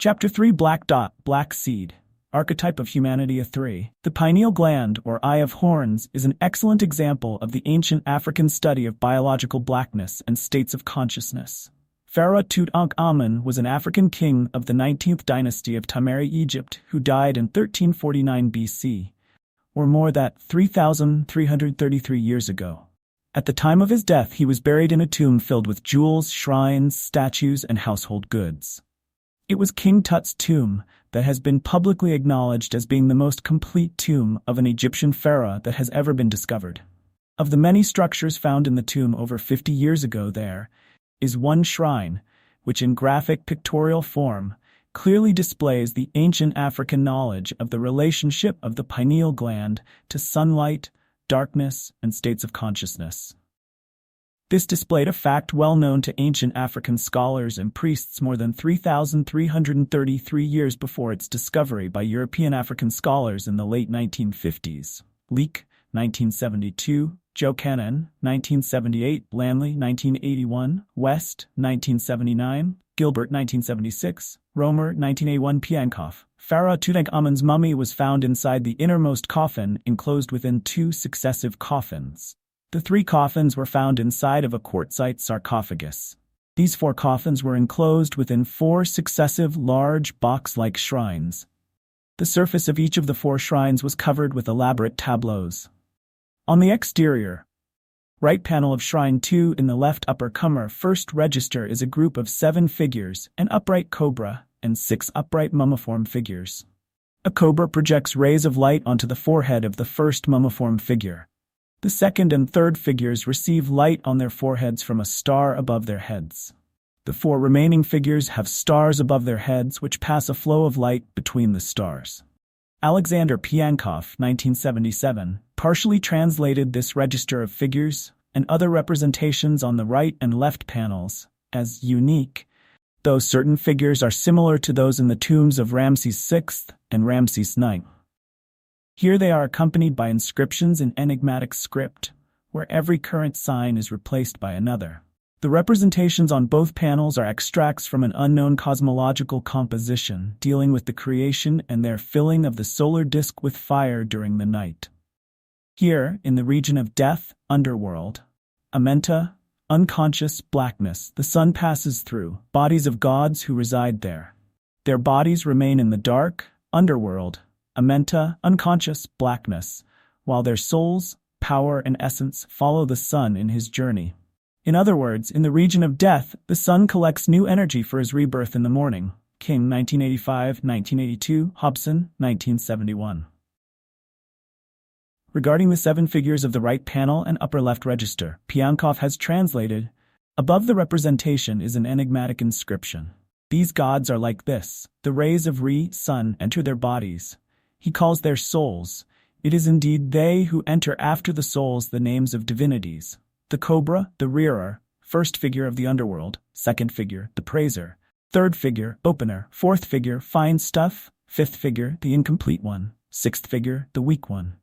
Chapter 3 Black Dot, Black Seed, Archetype of Humanity 3. The pineal gland, or Eye of Horus, is an excellent example of the ancient African study of biological blackness and states of consciousness. Pharaoh Tutankhamun was an African king of the 19th dynasty of Tamari, Egypt, who died in 1349 BC, or more than 3,333 years ago. At the time of his death, he was buried in a tomb filled with jewels, shrines, statues, and household goods. It was King Tut's tomb that has been publicly acknowledged as being the most complete tomb of an Egyptian pharaoh that has ever been discovered. Of the many structures found in the tomb over 50 years ago, there is one shrine, which in graphic pictorial form clearly displays the ancient African knowledge of the relationship of the pineal gland to sunlight, darkness, and states of consciousness. This displayed a fact well known to ancient African scholars and priests more than 3,333 years before its discovery by European African scholars in the late 1950s. Leake, 1972, Jokanen, 1978, Lanley, 1981, West, 1979, Gilbert, 1976, Romer, 1981. Piankov. Pharaoh Tutankhamun's mummy was found inside the innermost coffin, enclosed within two successive coffins. The three coffins were found inside of a quartzite sarcophagus. These four coffins were enclosed within four successive large box-like shrines. The surface of each of the four shrines was covered with elaborate tableaus. On the exterior, right panel of Shrine 2 in the left upper corner first register is a group of 7 figures, an upright cobra, and 6 upright mummiform figures. A cobra projects rays of light onto the forehead of the first mummiform figure. The second and third figures receive light on their foreheads from a star above their heads. The 4 remaining figures have stars above their heads which pass a flow of light between the stars. Alexander Piankov, 1977, partially translated this register of figures and other representations on the right and left panels as unique, though certain figures are similar to those in the tombs of Ramses VI and Ramses IX. Here they are accompanied by inscriptions in enigmatic script, where every current sign is replaced by another. The representations on both panels are extracts from an unknown cosmological composition dealing with the creation and their filling of the solar disk with fire during the night. Here, in the region of death, underworld, amenta, unconscious blackness, the sun passes through bodies of gods who reside there. Their bodies remain in the dark, underworld, amenta, unconscious blackness, while their souls, power, and essence follow the sun in his journey. In other words, in the region of death, the sun collects new energy for his rebirth in the morning. King, 1985, 1982, Hobson, 1971. Regarding the 7 figures of the right panel and upper left register, Piankov has translated, above the representation is an enigmatic inscription. These gods are like this. The rays of sun enter their bodies. He calls their souls. It is indeed they who enter after the souls the names of divinities. The cobra, the rearer, first figure of the underworld, second figure, the praiser, third figure, opener, fourth figure, fine stuff, fifth figure, the incomplete one, sixth figure, the weak one.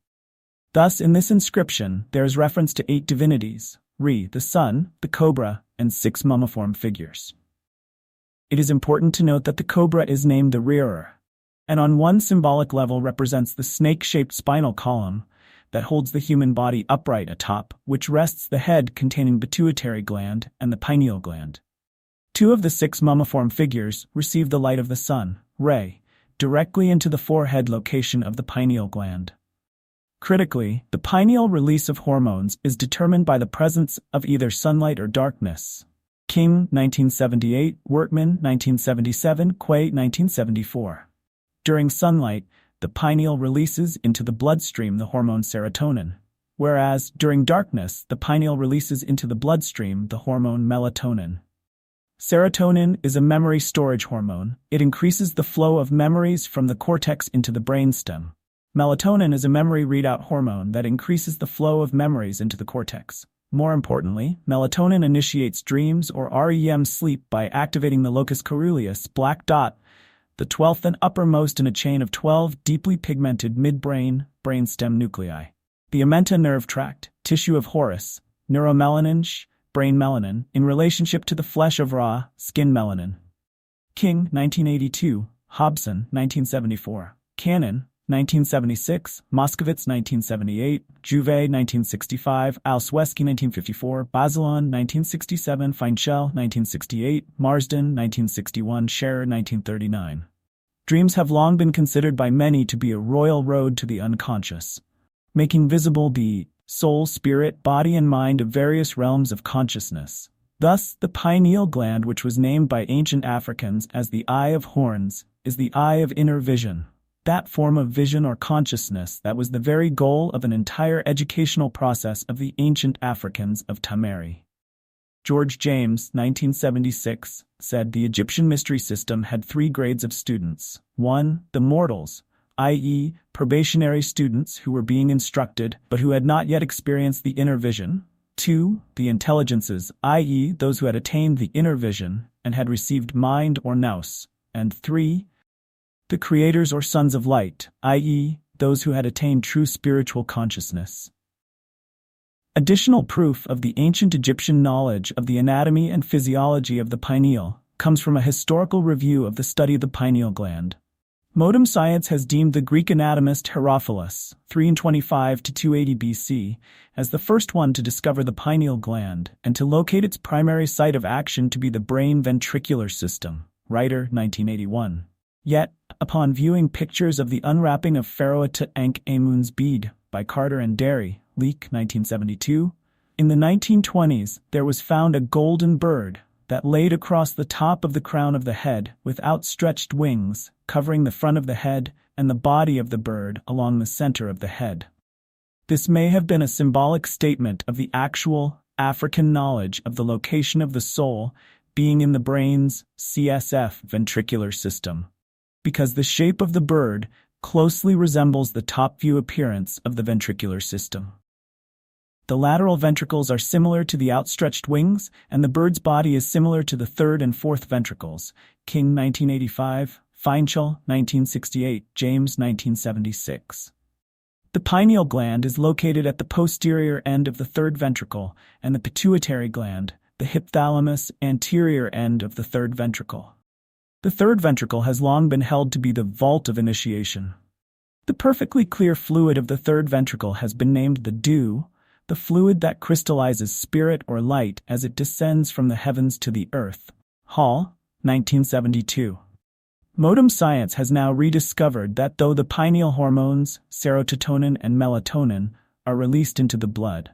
Thus, in this inscription, there is reference to 8 divinities, the sun, the cobra, and 6 mummiform figures. It is important to note that the cobra is named the rearer, and on one symbolic level represents the snake-shaped spinal column that holds the human body upright atop, which rests the head containing pituitary gland and the pineal gland. 2 of the 6 mummiform figures receive the light of the sun, directly into the forehead location of the pineal gland. Critically, the pineal release of hormones is determined by the presence of either sunlight or darkness. King, 1978, Workman, 1977, Quay, 1974. During sunlight, the pineal releases into the bloodstream the hormone serotonin, whereas during darkness, the pineal releases into the bloodstream the hormone melatonin. Serotonin is a memory storage hormone. It increases the flow of memories from the cortex into the brainstem. Melatonin is a memory readout hormone that increases the flow of memories into the cortex. More importantly, melatonin initiates dreams or REM sleep by activating the locus coeruleus, black dot, the 12th and uppermost in a chain of 12 deeply pigmented midbrain, brainstem nuclei. The amenta nerve tract, tissue of Horus, neuromelanin, brain melanin, in relationship to the flesh of Ra, skin melanin. King, 1982, Hobson, 1974, Cannon, 1976, Moskowitz, 1978, Jouvet, 1965, Alsweski, 1954, Bazelon, 1967, Feinschel, 1968, Marsden, 1961, Scherer, 1939. Dreams have long been considered by many to be a royal road to the unconscious, making visible the soul, spirit, body, and mind of various realms of consciousness. Thus, the pineal gland, which was named by ancient Africans as the Eye of Horus, is the eye of inner vision, that form of vision or consciousness that was the very goal of an entire educational process of the ancient Africans of Tamari. George James, 1976, said the Egyptian mystery system had 3 grades of students. 1. The mortals, i.e., probationary students who were being instructed but who had not yet experienced the inner vision. 2. The intelligences, i.e., those who had attained the inner vision and had received mind or nous. And 3. The creators or sons of light, i.e., those who had attained true spiritual consciousness. Additional proof of the ancient Egyptian knowledge of the anatomy and physiology of the pineal comes from a historical review of the study of the pineal gland. Modern science has deemed the Greek anatomist Herophilus, 325 to 280 BC, as the first one to discover the pineal gland and to locate its primary site of action to be the brain ventricular system. Writer, 1981. Yet, upon viewing pictures of the unwrapping of Pharaoh Tutankhamun's bead by Carter and Derry, Leak, 1972, in the 1920s there was found a golden bird that laid across the top of the crown of the head with outstretched wings, covering the front of the head and the body of the bird along the center of the head. This may have been a symbolic statement of the actual African knowledge of the location of the soul being in the brain's CSF ventricular system, because the shape of the bird closely resembles the top view appearance of the ventricular system. The lateral ventricles are similar to the outstretched wings, and the bird's body is similar to the third and fourth ventricles. King, 1985, Feinschel, 1968, James, 1976. The pineal gland is located at the posterior end of the third ventricle, and the pituitary gland, the hypothalamus, anterior end of the third ventricle. The third ventricle has long been held to be the vault of initiation. The perfectly clear fluid of the third ventricle has been named the dew, the fluid that crystallizes spirit or light as it descends from the heavens to the earth. Hall, 1972. Modern science has now rediscovered that though the pineal hormones, serotonin and melatonin, are released into the blood,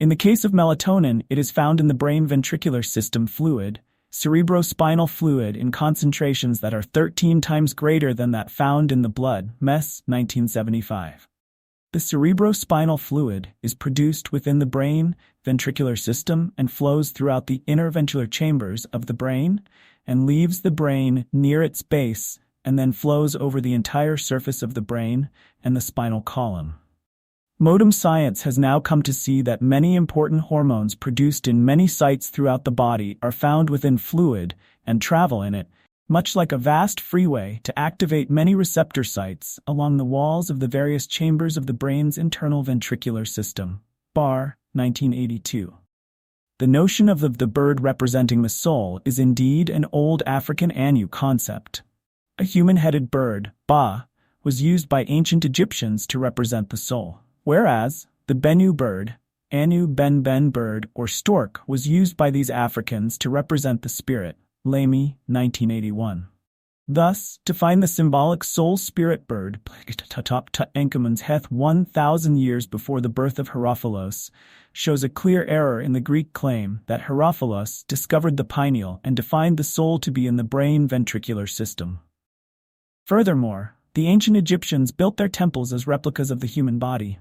in the case of melatonin, it is found in the brain ventricular system fluid, cerebrospinal fluid in concentrations that are 13 times greater than that found in the blood. Mess, 1975. The cerebrospinal fluid is produced within the brain ventricular system and flows throughout the interventricular chambers of the brain and leaves the brain near its base and then flows over the entire surface of the brain and the spinal column. Modern science has now come to see that many important hormones produced in many sites throughout the body are found within fluid and travel in it, much like a vast freeway, to activate many receptor sites along the walls of the various chambers of the brain's internal ventricular system. Barr, 1982. The notion of the bird representing the soul is indeed an old African Anu concept. A human-headed bird, Ba, was used by ancient Egyptians to represent the soul, whereas the Bennu bird, Anu Ben bird, or stork was used by these Africans to represent the spirit. Lamy, 1981. Thus, to find the symbolic soul-spirit bird Tutankhamun's Heth 1,000 years before the birth of Herophilus shows a clear error in the Greek claim that Herophilus discovered the pineal and defined the soul to be in the brain ventricular system. Furthermore, the ancient Egyptians built their temples as replicas of the human body.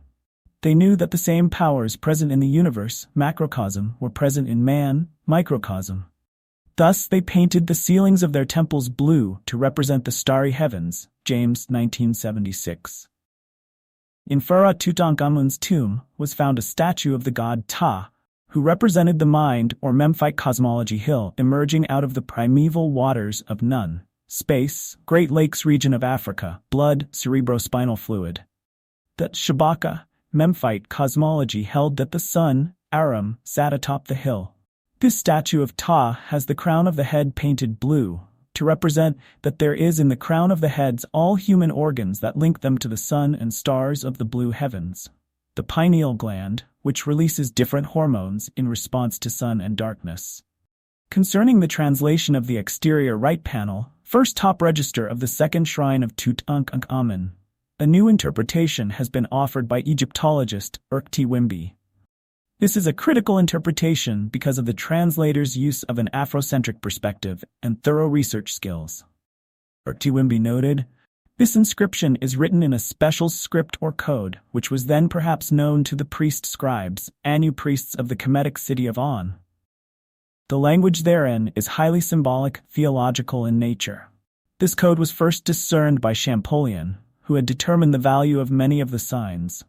They knew that the same powers present in the universe, macrocosm, were present in man, microcosm. Thus, they painted the ceilings of their temples blue to represent the starry heavens. James, 1976. In Pharaoh Tutankhamun's tomb was found a statue of the god Ta, who represented the mind or Memphite cosmology hill emerging out of the primeval waters of Nun, space, Great Lakes region of Africa, blood, cerebrospinal fluid. That Shabaka, Memphite cosmology held that the sun, Aram, sat atop the hill. This statue of Ta has the crown of the head painted blue, to represent that there is in the crown of the heads all human organs that link them to the sun and stars of the blue heavens. The pineal gland, which releases different hormones in response to sun and darkness. Concerning the translation of the exterior right panel, first top register of the second shrine of Tutankhamun, a new interpretation has been offered by Egyptologist T. Wimby. This is a critical interpretation because of the translator's use of an Afrocentric perspective and thorough research skills. T. Wimby noted, "This inscription is written in a special script or code, which was then perhaps known to the priest-scribes, Anu priests of the Kemetic city of On. The language therein is highly symbolic, theological in nature. This code was first discerned by Champollion, who had determined the value of many of the signs,